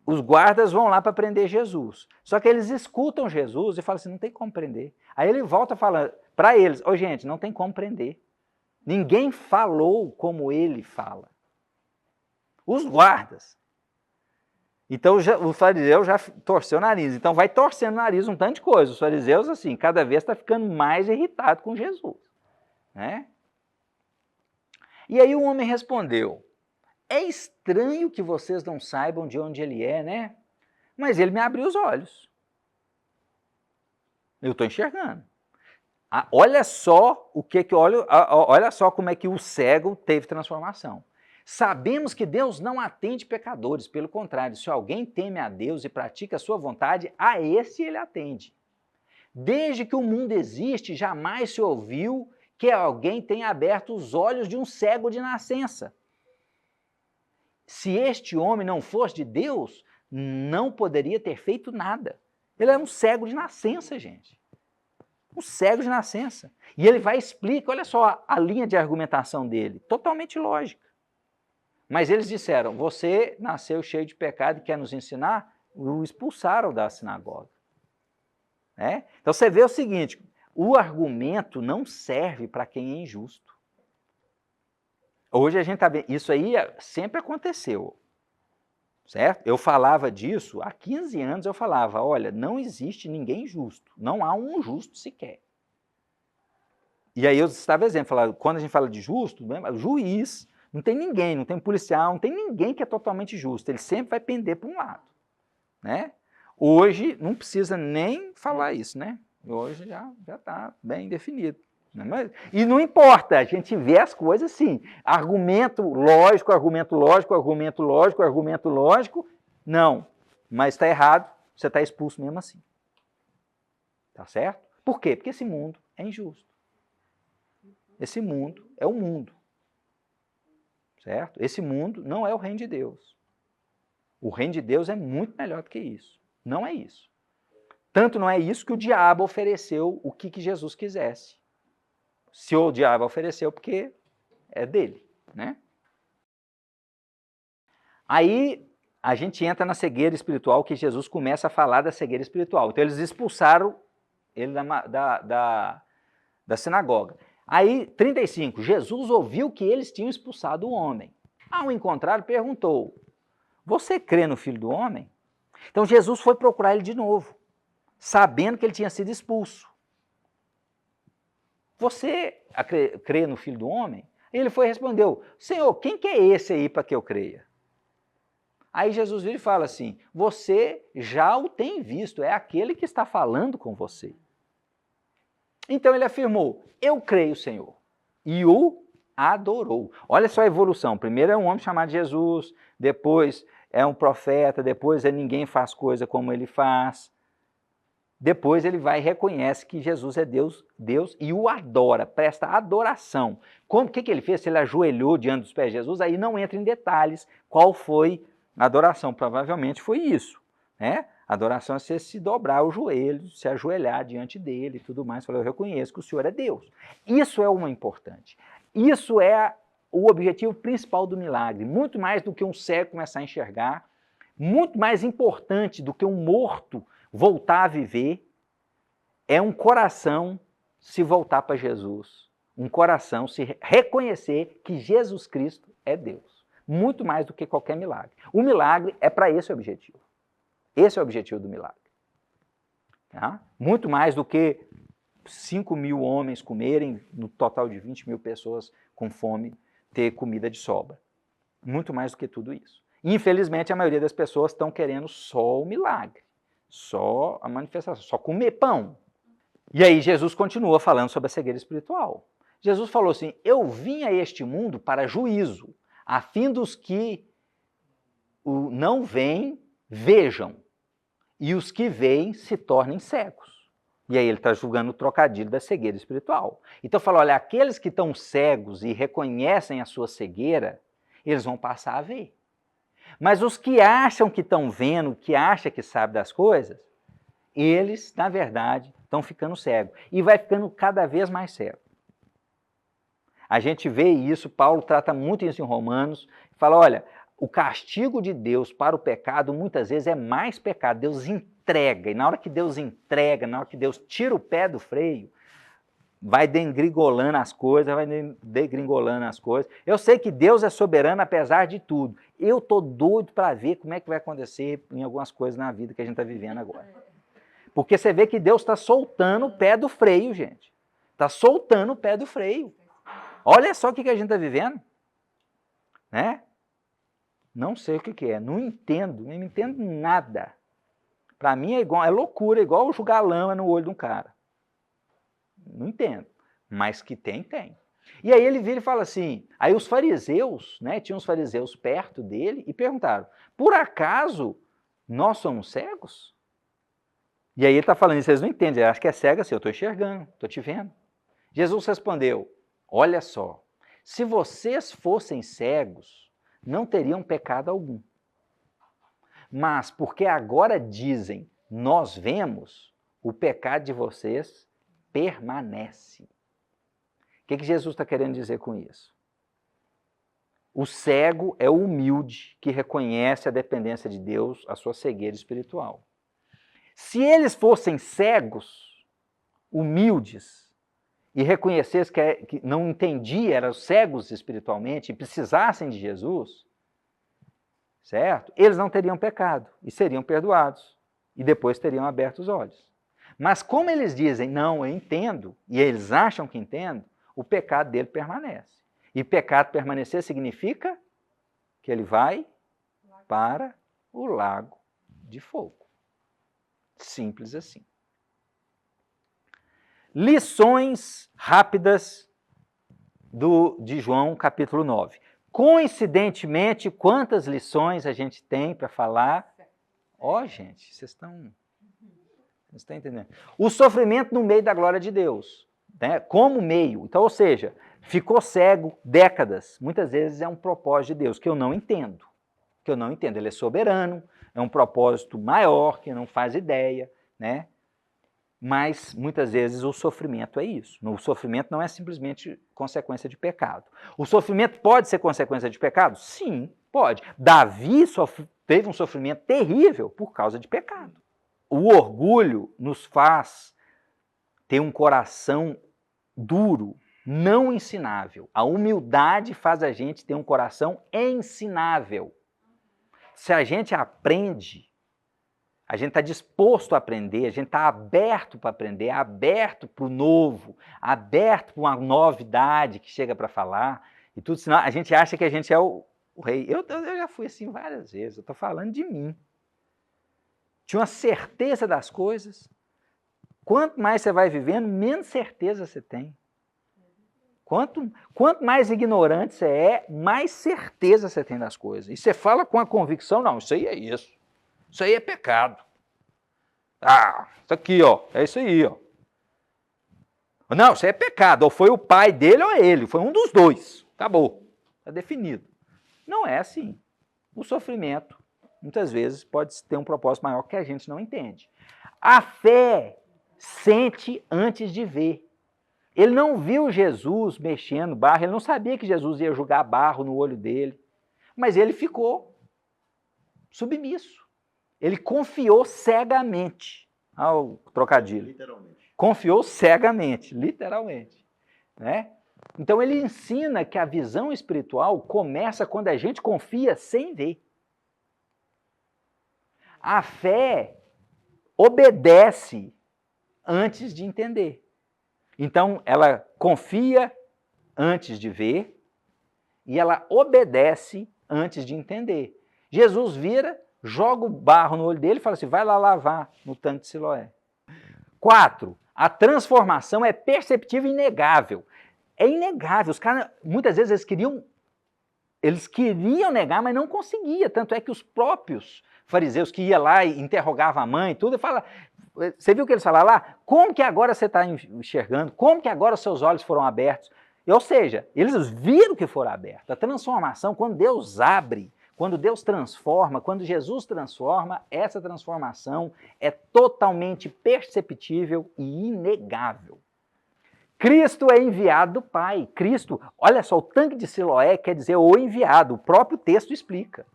[SPEAKER 1] Os guardas vão lá para prender Jesus. Só que eles escutam Jesus e falam assim, não tem como prender. Aí ele volta falando para eles, gente, não tem como prender. Ninguém falou como ele fala. Os guardas. Então o fariseu já torceu o nariz. Então vai torcendo o nariz um tanto de coisa. Os fariseus, assim, cada vez está ficando mais irritado com Jesus. Né? E aí o homem respondeu, é estranho que vocês não saibam de onde ele é, né? Mas ele me abriu os olhos. Eu estou enxergando. Olha só olha só como é que o cego teve transformação. Sabemos que Deus não atende pecadores, pelo contrário, se alguém teme a Deus e pratica a sua vontade, a esse ele atende. Desde que o mundo existe, jamais se ouviu que alguém tenha aberto os olhos de um cego de nascença. Se este homem não fosse de Deus, não poderia ter feito nada. Ele era um cego de nascença, gente. Um cego de nascença. E ele vai explicar, olha só a linha de argumentação dele, totalmente lógica. Mas eles disseram, você nasceu cheio de pecado e quer nos ensinar? O expulsaram da sinagoga. Então você vê o seguinte, o argumento não serve para quem é injusto. Hoje a gente está vendo, isso aí sempre aconteceu, certo? Eu falava disso, há 15 anos eu falava, olha, não existe ninguém justo, não há um justo sequer. E aí eu estava exemplo, falava, quando a gente fala de justo, juiz, não tem ninguém, não tem policial, não tem ninguém que é totalmente justo, ele sempre vai pender para um lado. Né? Hoje não precisa nem falar isso, né? Hoje já está bem definido. E não importa, a gente vê as coisas assim, argumento lógico, argumento lógico, argumento lógico, argumento lógico, não, mas está errado, você está expulso mesmo assim. Tá certo? Por quê? Porque esse mundo é injusto. Esse mundo é o mundo. Certo? Esse mundo não é o reino de Deus. O reino de Deus é muito melhor do que isso. Não é isso. Tanto não é isso que o diabo ofereceu o que Jesus quisesse. Se o diabo ofereceu, porque é dele, né? Aí a gente entra na cegueira espiritual, que Jesus começa a falar da cegueira espiritual. Então eles expulsaram ele da sinagoga. Aí, 35, Jesus ouviu que eles tinham expulsado o homem. Ao encontrar, perguntou, você crê no Filho do Homem? Então Jesus foi procurar ele de novo, sabendo que ele tinha sido expulso. Você crê no Filho do Homem? Ele foi e respondeu, Senhor, quem que é esse aí para que eu creia? Aí Jesus vira e fala assim, você já o tem visto, é aquele que está falando com você. Então ele afirmou, eu creio, Senhor, e o adorou. Olha só a evolução, primeiro é um homem chamado Jesus, depois é um profeta, depois é ninguém faz coisa como ele faz, depois ele vai e reconhece que Jesus é Deus e o adora, presta adoração. O que ele fez? Se ele ajoelhou diante dos pés de Jesus, aí não entra em detalhes qual foi a adoração, provavelmente foi isso, né? A adoração é você se dobrar o joelho, se ajoelhar diante dele e tudo mais, falar, eu reconheço que o Senhor é Deus. Isso é uma importante. Isso é o objetivo principal do milagre, muito mais do que um cego começar a enxergar, muito mais importante do que um morto voltar a viver, é um coração se voltar para Jesus, um coração se reconhecer que Jesus Cristo é Deus, muito mais do que qualquer milagre. O milagre é para esse objetivo. Esse é o objetivo do milagre. Tá? Muito mais do que 5.000 homens comerem, no total de 20.000 pessoas com fome, ter comida de sobra. Muito mais do que tudo isso. Infelizmente, a maioria das pessoas estão querendo só o milagre, só a manifestação, só comer pão. E aí Jesus continua falando sobre a cegueira espiritual. Jesus falou assim, eu vim a este mundo para juízo, a fim dos que não veem, vejam, e os que veem se tornem cegos. E aí ele está julgando o trocadilho da cegueira espiritual. Então fala, olha, aqueles que estão cegos e reconhecem a sua cegueira, eles vão passar a ver. Mas os que acham que estão vendo, que acham que sabem das coisas, eles, na verdade, estão ficando cegos. E vai ficando cada vez mais cego. A gente vê isso, Paulo trata muito isso em Romanos, fala, olha, o castigo de Deus para o pecado muitas vezes é mais pecado. Deus entrega, e na hora que Deus entrega, na hora que Deus tira o pé do freio, vai degringolando as coisas, Eu sei que Deus é soberano apesar de tudo. Eu estou doido para ver como é que vai acontecer em algumas coisas na vida que a gente está vivendo agora. Porque você vê que Deus está soltando o pé do freio, gente. Está soltando o pé do freio. Olha só o que a gente está vivendo. Né? Não sei o que é, não entendo nada. Para mim é loucura, igual jogar lama no olho de um cara. Não entendo, mas que tem. E aí ele vira e fala assim, aí os fariseus, né, tinham os fariseus perto dele e perguntaram, por acaso nós somos cegos? E aí ele está falando isso, vocês não entendem, acho que é cego assim, eu estou enxergando, estou te vendo. Jesus respondeu, olha só, se vocês fossem cegos, não teriam pecado algum. Mas porque agora dizem, nós vemos, o pecado de vocês permanece. O que Jesus está querendo dizer com isso? O cego é o humilde que reconhece a dependência de Deus, a sua cegueira espiritual. Se eles fossem cegos, humildes, e reconhecessem que não entendiam, eram cegos espiritualmente e precisassem de Jesus, certo? Eles não teriam pecado e seriam perdoados e depois teriam aberto os olhos. Mas como eles dizem, não, eu entendo, e eles acham que entendem, o pecado dele permanece. E pecado permanecer significa que ele vai para o lago de fogo. Simples assim. Lições rápidas de João capítulo 9. Coincidentemente, quantas lições a gente tem para falar? Gente, vocês estão entendendo? O sofrimento no meio da glória de Deus, né? Como meio. Então, ou seja, ficou cego décadas. Muitas vezes é um propósito de Deus, que eu não entendo. que eu não entendo. Ele é soberano, é um propósito maior que não faz ideia, né? Mas muitas vezes o sofrimento é isso. O sofrimento não é simplesmente consequência de pecado. O sofrimento pode ser consequência de pecado? Sim, pode. Davi teve um sofrimento terrível por causa de pecado. O orgulho nos faz ter um coração duro, não ensinável. A humildade faz a gente ter um coração ensinável. Se a gente aprende, a gente está disposto a aprender, a gente está aberto para aprender, aberto para o novo, aberto para uma novidade que chega para falar, e tudo, senão a gente acha que a gente é o rei. Eu já fui assim várias vezes, eu estou falando de mim. Tinha uma certeza das coisas. Quanto mais você vai vivendo, menos certeza você tem. Quanto mais ignorante você é, mais certeza você tem das coisas. E você fala com a convicção, não, isso aí é isso. Isso aí é pecado. Ah, isso aqui, ó, é isso aí, ó. Não, isso aí é pecado. Ou foi o pai dele ou ele. Foi um dos dois. Acabou. Está definido. Não é assim. O sofrimento, muitas vezes, pode ter um propósito maior que a gente não entende. A fé sente antes de ver. Ele não viu Jesus mexendo barro, ele não sabia que Jesus ia jogar barro no olho dele, mas ele ficou submisso. Ele confiou cegamente. Olha o trocadilho.
[SPEAKER 3] Literalmente.
[SPEAKER 1] Confiou cegamente, literalmente. Né? Então ele ensina que a visão espiritual começa quando a gente confia sem ver. A fé obedece antes de entender. Então, ela confia antes de ver e ela obedece antes de entender. Jesus vira, joga o barro no olho dele e fala assim, vai lá lavar no tanque de Siloé. 4. A transformação é perceptível e inegável. É inegável. Os caras, muitas vezes, eles queriam negar, mas não conseguiam. Tanto é que os próprios fariseus que iam lá e interrogavam a mãe e tudo, fala, você viu o que eles falaram lá? Como que agora você está enxergando? Como que agora os seus olhos foram abertos? Ou seja, eles viram que foram abertos. A transformação, quando Deus abre, quando Deus transforma, quando Jesus transforma, essa transformação é totalmente perceptível e inegável. Cristo é enviado do Pai. Cristo, olha só, o tanque de Siloé quer dizer o enviado, o próprio texto explica.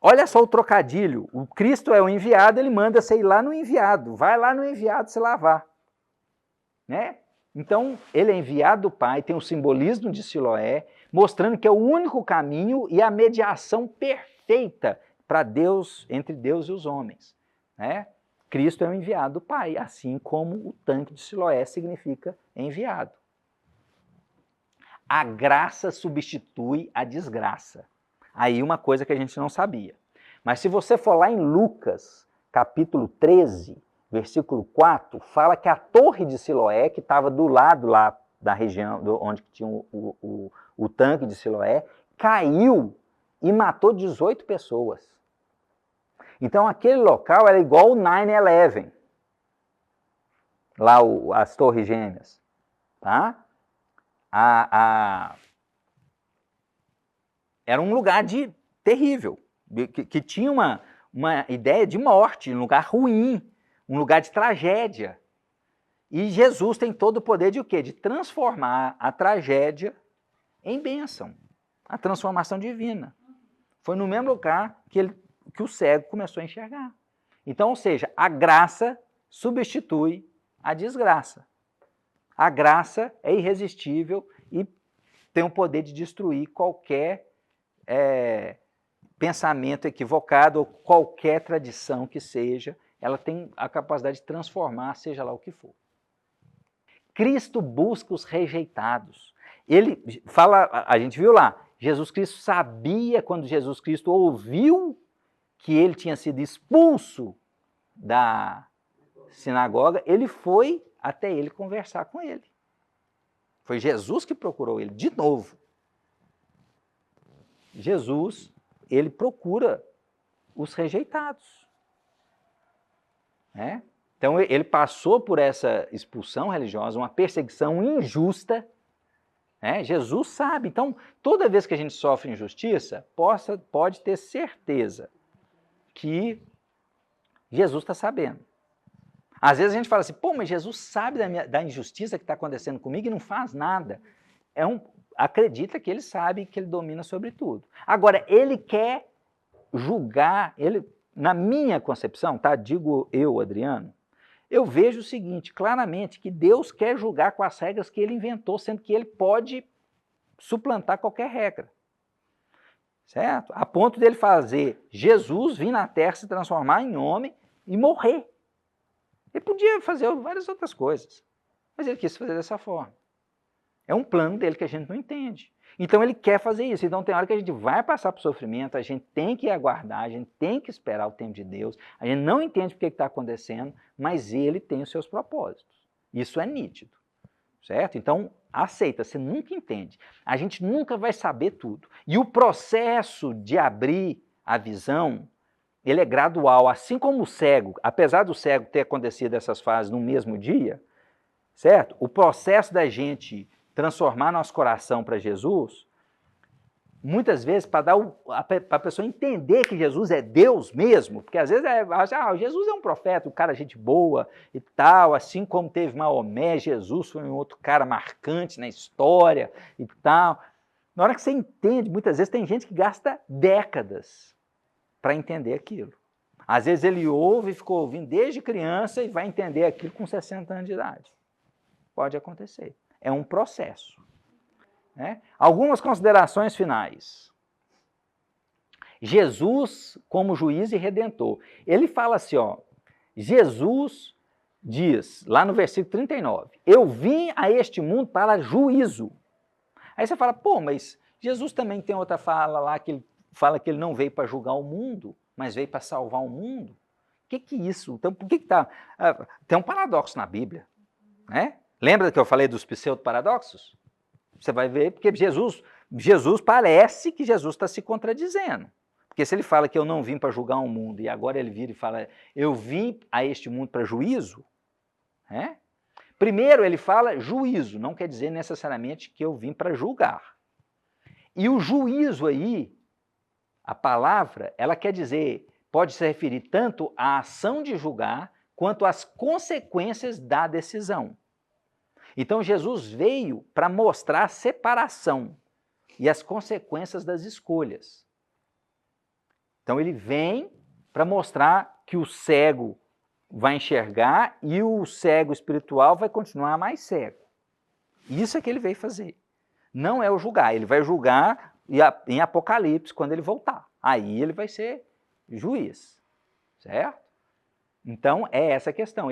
[SPEAKER 1] Olha só o trocadilho, o Cristo é o enviado, ele manda você ir lá no enviado, vai lá no enviado se lavar. Né? Então, ele é enviado do Pai, tem o simbolismo de Siloé, mostrando que é o único caminho e a mediação perfeita para Deus, entre Deus e os homens. Né? Cristo é o enviado do Pai, assim como o tanque de Siloé significa enviado. A graça substitui a desgraça. Aí uma coisa que a gente não sabia. Mas se você for lá em Lucas, capítulo 13, versículo 4, fala que a torre de Siloé, que estava do lado lá da região onde tinha o tanque de Siloé, caiu e matou 18 pessoas. Então aquele local era igual o 9/11, lá as torres gêmeas. Tá? Era um lugar terrível, que tinha uma ideia de morte, um lugar ruim, um lugar de tragédia. E Jesus tem todo o poder de o quê? De transformar a tragédia em bênção, a transformação divina. Foi no mesmo lugar que o cego começou a enxergar. Então, ou seja, a graça substitui a desgraça. A graça é irresistível e tem o poder de destruir qualquer pensamento equivocado ou qualquer tradição que seja, ela tem a capacidade de transformar, seja lá o que for. Cristo busca os rejeitados. Ele fala, a gente viu lá, Jesus Cristo sabia, quando Jesus Cristo ouviu que ele tinha sido expulso da sinagoga, ele foi até ele conversar com ele. Foi Jesus que procurou ele, de novo. Jesus, ele procura os rejeitados. Né? Então, ele passou por essa expulsão religiosa, uma perseguição injusta, né? Jesus sabe. Então, toda vez que a gente sofre injustiça, pode ter certeza que Jesus está sabendo. Às vezes a gente fala assim, pô, mas Jesus sabe da injustiça que está acontecendo comigo e não faz nada. Acredita que ele sabe que ele domina sobre tudo. Agora, ele quer julgar, na minha concepção, tá? Digo eu, Adriano, eu vejo o seguinte, claramente, que Deus quer julgar com as regras que ele inventou, sendo que ele pode suplantar qualquer regra. Certo? A ponto dele fazer Jesus vir na terra se transformar em homem e morrer. Ele podia fazer várias outras coisas, mas ele quis fazer dessa forma. É um plano dele que a gente não entende. Então ele quer fazer isso. Então tem hora que a gente vai passar por sofrimento, a gente tem que aguardar, a gente tem que esperar o tempo de Deus, a gente não entende o que está acontecendo, mas ele tem os seus propósitos. Isso é nítido. Certo? Então, aceita, você nunca entende. A gente nunca vai saber tudo. E o processo de abrir a visão, ele é gradual. Assim como o cego, apesar do cego ter acontecido essas fases no mesmo dia, certo? O processo da gente transformar nosso coração para Jesus, muitas vezes para a pessoa entender que Jesus é Deus mesmo, porque às vezes Jesus é um profeta, um cara gente boa e tal, assim como teve Maomé, Jesus foi um outro cara marcante na história e tal. Na hora que você entende, muitas vezes tem gente que gasta décadas para entender aquilo. Às vezes ele ouve, ficou ouvindo desde criança e vai entender aquilo com 60 anos de idade. Pode acontecer. É um processo. Né? Algumas considerações finais. Jesus como juiz e redentor. Ele fala assim, ó, Jesus diz, lá no versículo 39, eu vim a este mundo para juízo. Aí você fala, pô, mas Jesus também tem outra fala lá que ele fala que ele não veio para julgar o mundo, mas veio para salvar o mundo. O que é isso? Então, por que está... tem um paradoxo na Bíblia. Né? Lembra que eu falei dos pseudo-paradoxos? Você vai ver, porque Jesus parece que Jesus está se contradizendo. Porque se ele fala que eu não vim para julgar o mundo, e agora ele vira e fala, eu vim a este mundo para juízo, né? Primeiro ele fala juízo, não quer dizer necessariamente que eu vim para julgar. E o juízo aí, a palavra, ela quer dizer, pode se referir tanto à ação de julgar, quanto às consequências da decisão. Então Jesus veio para mostrar a separação e as consequências das escolhas. Então ele vem para mostrar que o cego vai enxergar e o cego espiritual vai continuar mais cego. Isso é que ele veio fazer. Não é o julgar, ele vai julgar em Apocalipse quando ele voltar. Aí ele vai ser juiz, certo? Então, é essa a questão.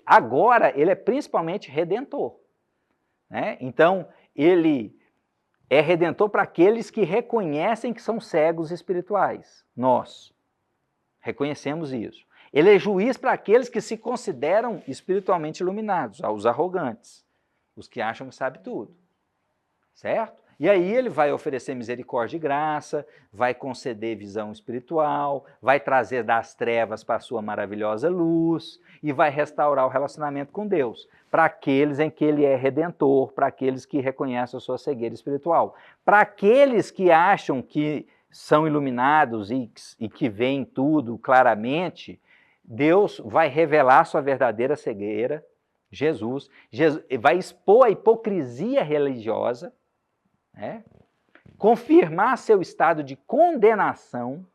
[SPEAKER 1] Agora, ele é principalmente redentor. Né? Então, ele é redentor para aqueles que reconhecem que são cegos espirituais. Nós reconhecemos isso. Ele é juiz para aqueles que se consideram espiritualmente iluminados, os arrogantes, os que acham que sabem tudo. Certo? E aí ele vai oferecer misericórdia e graça, vai conceder visão espiritual, vai trazer das trevas para a sua maravilhosa luz e vai restaurar o relacionamento com Deus, para aqueles em que ele é redentor, para aqueles que reconhecem a sua cegueira espiritual. Para aqueles que acham que são iluminados e que veem tudo claramente, Deus vai revelar sua verdadeira cegueira, Jesus vai expor a hipocrisia religiosa, né? Confirmar seu estado de condenação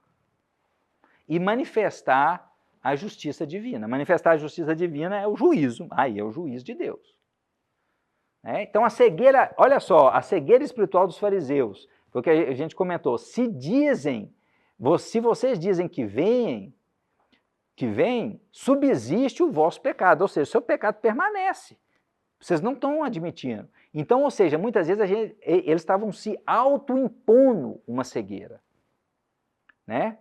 [SPEAKER 1] e manifestar a justiça divina. Manifestar a justiça divina é o juízo, aí é o juízo de Deus. Né? Então a cegueira, olha só, a cegueira espiritual dos fariseus, foi o que a gente comentou, se vocês dizem que vem, subsiste o vosso pecado, ou seja, o seu pecado permanece. Vocês não estão admitindo. Então, ou seja, muitas vezes eles estavam se autoimpondo uma cegueira. Né?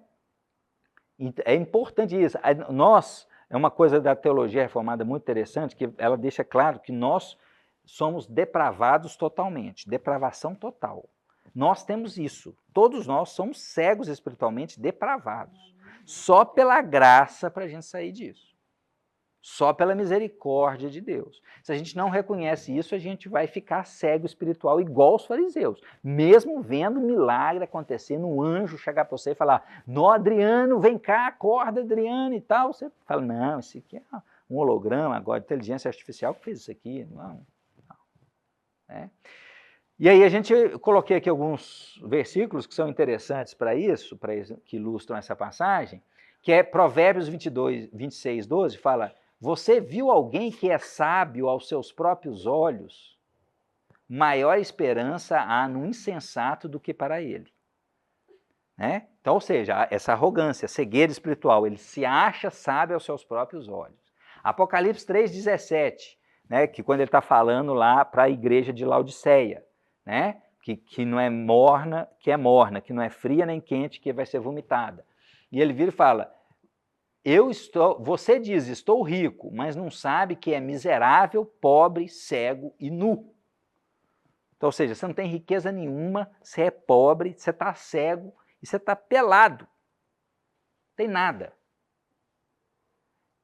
[SPEAKER 1] É importante isso. É uma coisa da teologia reformada muito interessante, que ela deixa claro que nós somos depravados totalmente, depravação total. Nós temos isso. Todos nós somos cegos espiritualmente depravados. Só pela graça para a gente sair disso. só pela misericórdia de Deus. Se a gente não reconhece isso, a gente vai ficar cego espiritual igual os fariseus. Mesmo vendo milagre acontecendo, um anjo chegar para você e falar, nó Adriano, vem cá, acorda Adriano e tal. Você fala, não, isso aqui é um holograma agora, inteligência artificial que fez isso aqui. Não. E aí coloquei aqui alguns versículos que são interessantes para isso, que ilustram essa passagem, que é Provérbios 26, 12, fala, você viu alguém que é sábio aos seus próprios olhos? Maior esperança há no insensato do que para ele. Né? Então, ou seja, essa arrogância, cegueira espiritual, ele se acha sábio aos seus próprios olhos. Apocalipse 3,17, né, que quando ele está falando lá para a igreja de Laodiceia, né, que não é morna, que não é fria nem quente, que vai ser vomitada. E ele vira e fala, você diz, estou rico, mas não sabe que é miserável, pobre, cego e nu. Então, ou seja, você não tem riqueza nenhuma, você é pobre, você está cego e você está pelado. Não tem nada.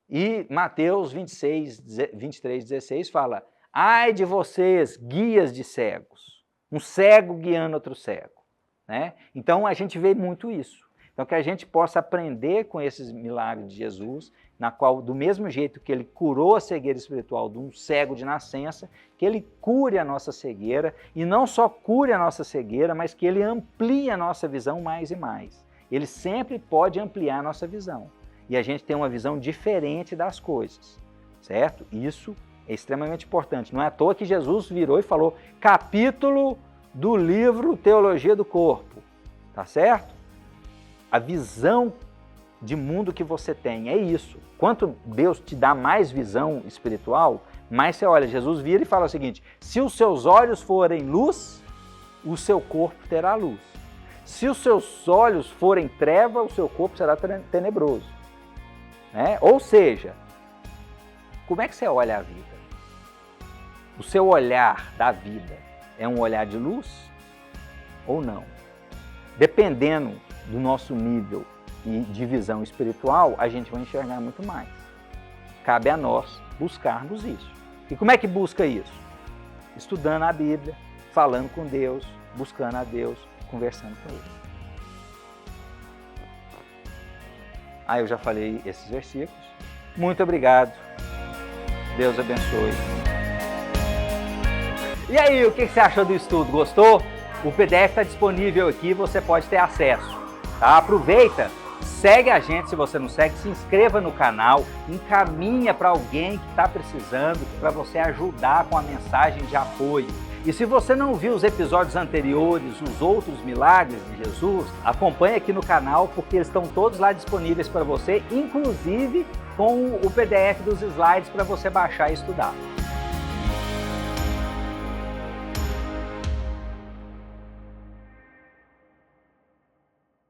[SPEAKER 1] E Mateus 23, 16 fala, ai de vocês, guias de cegos, um cego guiando outro cego. Né? Então, a gente vê muito isso. Então, que a gente possa aprender com esses milagres de Jesus, na qual, do mesmo jeito que ele curou a cegueira espiritual de um cego de nascença, que ele cure a nossa cegueira, e não só cure a nossa cegueira, mas que ele amplie a nossa visão mais e mais. Ele sempre pode ampliar a nossa visão. E a gente tem uma visão diferente das coisas, certo? Isso é extremamente importante. Não é à toa que Jesus virou e falou, capítulo do livro Teologia do Corpo, tá certo? A visão de mundo que você tem é isso. Quanto Deus te dá mais visão espiritual, mais você olha. Jesus vira e fala o seguinte, se os seus olhos forem luz, o seu corpo terá luz. Se os seus olhos forem treva, o seu corpo será tenebroso. Né? Ou seja, como é que você olha a vida? O seu olhar da vida é um olhar de luz ou não? Dependendo do nosso nível de visão espiritual, a gente vai enxergar muito mais. Cabe a nós buscarmos isso. E como é que busca isso? Estudando a Bíblia, falando com Deus, buscando a Deus, conversando com Ele. Eu já falei esses versículos. Muito obrigado. Deus abençoe. E aí, o que você achou do estudo? Gostou? O PDF está disponível aqui, você pode ter acesso. Tá? Aproveita, segue a gente se você não segue, se inscreva no canal, encaminha para alguém que está precisando, para você ajudar com a mensagem de apoio. E se você não viu os episódios anteriores, os outros milagres de Jesus, acompanhe aqui no canal, porque eles estão todos lá disponíveis para você, inclusive com o PDF dos slides para você baixar e estudar.